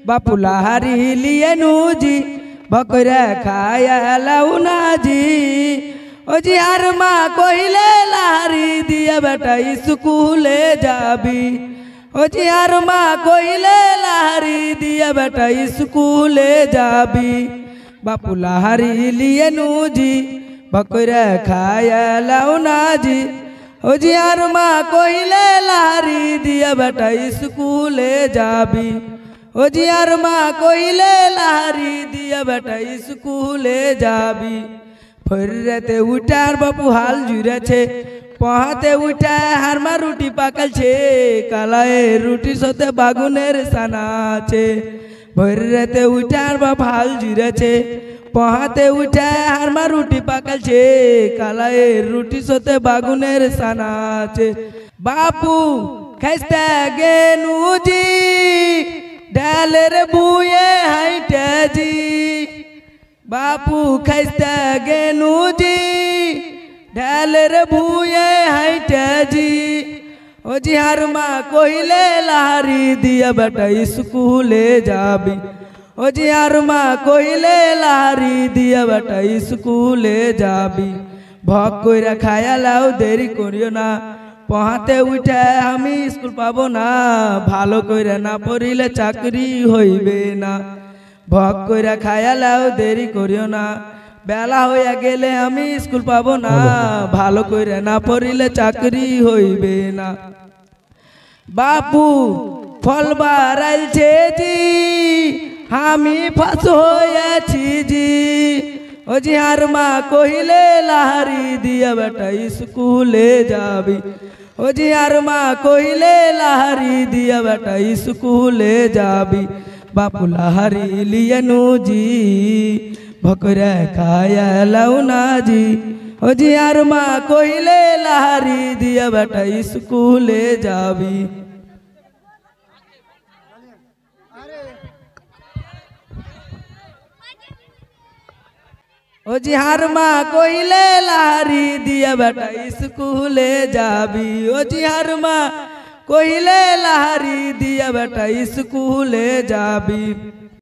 बापू लाहारी लिए नूजी बकरा खाया लाउना जी ओ जी हर माँ कोहिले लाहारी दिया बेटा स्कूले जाबी ओ जी हर माँ कोहिले लाहारी दिया बेटा स्कूले जाबी बापू लाहारी लिए नूजी बकरा खाया लाउना जी ओ जी हर माँ कोहिले लाहारी दिया बेटा स्कूले जाबी ओ जी हर माँ कोहिले लाहारी दिया बेटा स्कूले जाबी फर्रते उठार बापू हाल जुरे छे पहाते उठा हर मा रुटी पाकल छे कालाए रुटी सोते बागुनेर साना छे फर्रते उठार बाप हाल जुरे छे पहाते उठा हर मा रुटी पाकल छे कालाए रुटी सोते बागुनेर साना छे बापू खस्ता गेनु जी डालेर बुए हाइटे जी बापू खस्ता गेनु जी डालेर बुए हाइटे जी ओ जी हर माँ कोहिले लाहारी दिया बेटा स्कूले जाबी ओ जी हर माँ कोहिले लाहारी दिया बेटा स्कूले जाबी भग कइरा खाया लाओ देरी करियो ना पहाते उठे हमी स्कूल पाबो ना भालो कइरा ना पढ़िले चाकरी हইবে ना भग कइरा खाया लाओ देरी करियो ना बेला হইয়া গেলে আমি স্কুল পাবো না ভালো কইরা না পড়িলে চাকরি হইবে না বাপু ফল বাড়াইছে জি আমি ফাঁস হয়েছি জি ও জি আর মা কহিলে লাহারি দিয়া বেটা স্কুলে যাবি ও জি আর মা কহিলে লাহারি দিয়া বেটা স্কুলে যাবি बापू लाहारी लिए नूजी भकरा खाया लाउना जी ओ जी यार माँ कोहिले लाहारी दिया बेटा स्कूले जाबी ओ जी हर माँ कोहिले लाहारी दिया बेटा स्कूले जाबी ओ जी हर माँ कोहिले लाहारी दिया बेटा स्कूले जाबी।